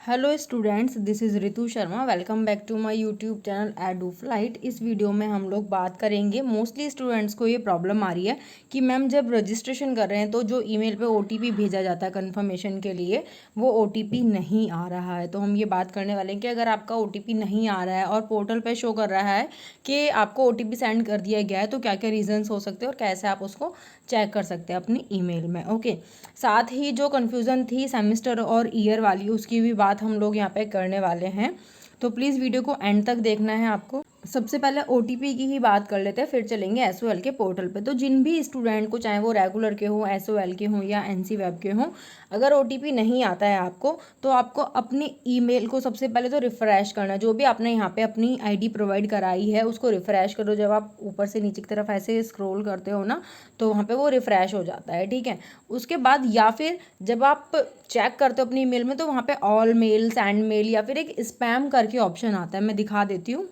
Hello students, this is Ritu Sharma. Welcome back to my YouTube channel Edu Flight. इस video में हम लोग बात करेंगे, मोस्टली स्टूडेंट्स को ये प्रॉब्लम आ रही है कि मैम जब रजिस्ट्रेशन कर रहे हैं तो जो ईमेल पे ओटीपी भेजा जाता है कंफर्मेशन के लिए, वो ओटीपी नहीं आ रहा है। तो हम ये बात करने वाले हैं कि अगर आपका ओटीपी नहीं आ रहा है और पोर्टल पे शो कर रहा है कि आपको ओटीपी सेंड कर दिया गया है, तो क्या क्या रीजंस हो सकते हैं और कैसे आप उसको चेक कर सकते हैं अपनी ईमेल में। ओके, साथ ही जो कन्फ्यूज़न थी सेमेस्टर और ईयर वाली, उसकी भी बात हम लोग यहाँ पे करने वाले हैं। तो प्लीज़ वीडियो को एंड तक देखना है आपको। सबसे पहले ओटीपी की ही बात कर लेते हैं, फिर चलेंगे एसओएल के पोर्टल पे। तो जिन भी स्टूडेंट को, चाहे वो रेगुलर के हों, एसओएल के हों या एनसी वेब के हों, अगर ओटीपी नहीं आता है आपको, तो आपको अपनी ईमेल को सबसे पहले तो रिफ़्रेश करना। जो भी आपने यहाँ पे अपनी आईडी प्रोवाइड कराई है उसको रिफ़्रेश करो। जब आप ऊपर से नीचे की तरफ ऐसे स्क्रॉल करते हो ना, तो वहाँ पे वो रिफ़्रेश हो जाता है, ठीक है। उसके बाद या फिर जब आप चेक करते हो अपनी ईमेल में, तो वहाँ पे ऑल मेल, सेंड मेल या फिर एक स्पैम करके ऑप्शन आता है। मैं दिखा देती हूँ।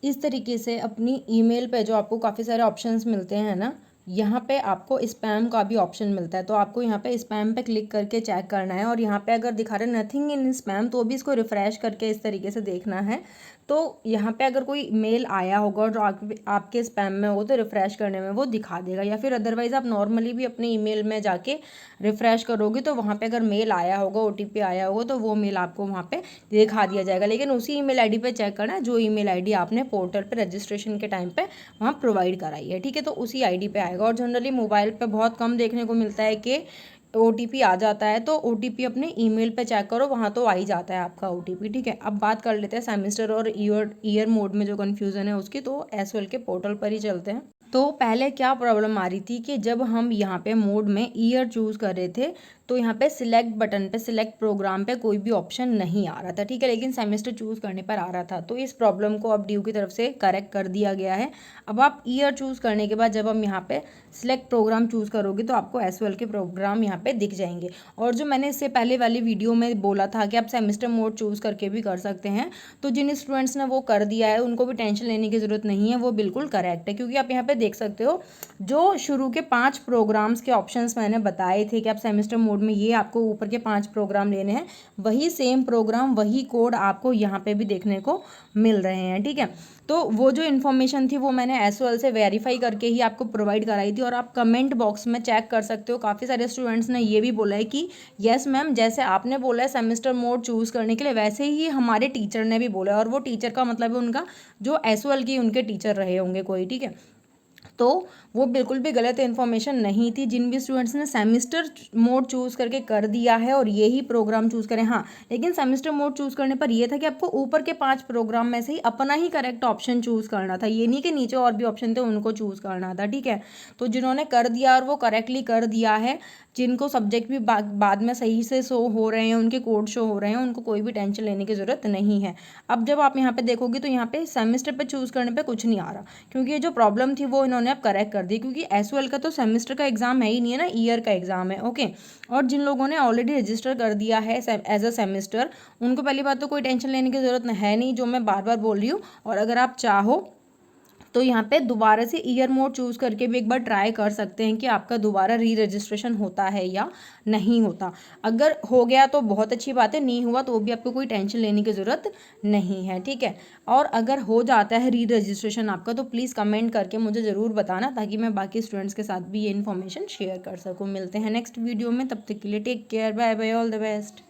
इस तरीके से अपनी ईमेल पे जो आपको काफ़ी सारे ऑप्शंस मिलते हैं ना, यहाँ पे आपको स्पैम का भी ऑप्शन मिलता है। तो आपको यहाँ पे स्पैम पे क्लिक करके चेक करना है, और यहाँ पे अगर दिखा रहे नथिंग इन स्पैम, तो भी इसको रिफ़्रेश करके इस तरीके से देखना है। तो यहाँ पे अगर कोई मेल आया होगा और जो आपके स्पैम में हो, तो रिफ़्रेश करने में वो दिखा देगा। या फिर अदरवाइज़ आप नॉर्मली भी अपनी ईमेल में जाके रिफ़्रेश करोगे, तो वहाँ पे अगर मेल आया होगा, ओटीपी आया होगा, तो वो मेल आपको वहाँ पे दिखा दिया जाएगा। लेकिन उसी ईमेल आईडी पे चेक करना है जो ईमेल आईडी आपने पोर्टल पे रजिस्ट्रेशन के टाइम पे वहाँ प्रोवाइड कराई है, ठीक है। तो उसी आईडी पे आएगा। और जनरली मोबाइल पे बहुत कम देखने को मिलता है कि ओटीपी आ जाता है। तो ओटीपी अपने ईमेल पे चेक करो, वहाँ तो आ ही जाता है आपका ओटीपी, ठीक है। अब बात कर लेते हैं सेमेस्टर और ईयर मोड में जो कन्फ्यूज़न है उसकी। तो एसओएल के पोर्टल पर ही चलते हैं। तो पहले क्या प्रॉब्लम आ रही थी कि जब हम यहाँ पे मोड में ईयर चूज़ कर रहे थे, तो यहाँ पे सिलेक्ट बटन पे, सिलेक्ट प्रोग्राम पे कोई भी ऑप्शन नहीं आ रहा था, ठीक है। लेकिन सेमेस्टर चूज़ करने पर आ रहा था। तो इस प्रॉब्लम को अब ड्यू की तरफ से करेक्ट कर दिया गया है। अब आप ईयर चूज़ करने के बाद जब हम यहाँ पे सिलेक्ट प्रोग्राम चूज़ करोगे, तो आपको एसओएल के प्रोग्राम यहाँ पे दिख जाएंगे। और जो मैंने इससे पहले वाली वीडियो में बोला था कि आप सेमेस्टर मोड चूज़ करके भी कर सकते हैं, तो जिन स्टूडेंट्स ने वो कर दिया है उनको भी टेंशन लेने की ज़रूरत नहीं है। वो बिल्कुल करेक्ट है, क्योंकि आप यहाँ पे देख सकते हो जो शुरू के 5 प्रोग्राम्स के ऑप्शंस मैंने बताए थे कि आप सेमेस्टर मोड में ये आपको ऊपर के 5 प्रोग्राम लेने हैं, वही सेम प्रोग्राम, वही कोड आपको यहाँ पे भी देखने को मिल रहे हैं, ठीक है। तो वो जो इन्फॉर्मेशन थी वो मैंने एसओएल से वेरीफाई करके ही आपको प्रोवाइड कराई थी। और आप कमेंट बॉक्स में चेक कर सकते हो, काफ़ी सारे स्टूडेंट्स ने ये भी बोला है कि यस मैम, जैसे आपने बोला है सेमेस्टर मोड चूज़ करने के लिए, वैसे ही हमारे टीचर ने भी बोला है। और वो टीचर का मतलब है उनका जो एसओएल की उनके टीचर रहे होंगे कोई, ठीक है। तो वो बिल्कुल भी गलत इन्फॉर्मेशन नहीं थी। जिन भी स्टूडेंट्स ने सेमेस्टर मोड चूज़ करके कर दिया है और यही प्रोग्राम चूज़ करें, हाँ, लेकिन सेमेस्टर मोड चूज़ करने पर यह था कि आपको ऊपर के 5 प्रोग्राम में से ही अपना ही करेक्ट ऑप्शन चूज़ करना था। ये नहीं कि नीचे और भी ऑप्शन थे उनको चूज़ करना था, ठीक है। तो जिन्होंने कर दिया और वो करेक्टली कर दिया है, जिनको सब्जेक्ट भी बाद में सही से शो हो रहे हैं, उनके कोड शो हो रहे हैं, उनको कोई भी टेंशन लेने की ज़रूरत नहीं है। अब जब आप यहाँ पे देखोगे तो यहाँ पे सेमेस्टर पे चूज़ करने पे कुछ नहीं आ रहा, क्योंकि ये जो प्रॉब्लम थी वो इन्होंने अब करेक्ट कर दी। क्योंकि एसओएल का तो सेमेस्टर का एग्जाम है ही नहीं है ना, ईयर का एग्जाम है, ओके। और जिन लोगों ने ऑलरेडी रजिस्टर कर दिया है एज अ सेमेस्टर, उनको पहली बात तो कोई टेंशन लेने की ज़रूरत है नहीं, जो मैं बार बार बोल रही हूँ। और अगर आप चाहो तो यहाँ पे दोबारा से ईयर मोड चूज़ करके भी एक बार ट्राई कर सकते हैं कि आपका दोबारा री रजिस्ट्रेशन होता है या नहीं होता। अगर हो गया तो बहुत अच्छी बात है, नहीं हुआ तो भी आपको कोई टेंशन लेने की ज़रूरत नहीं है, ठीक है। और अगर हो जाता है री रजिस्ट्रेशन आपका, तो प्लीज़ कमेंट करके मुझे ज़रूर बताना, ताकि मैं बाकी स्टूडेंट्स के साथ भी ये इन्फॉर्मेशन शेयर कर सकूँ। मिलते हैं नेक्स्ट वीडियो में, तब तक के लिए take care, bye bye, all the best.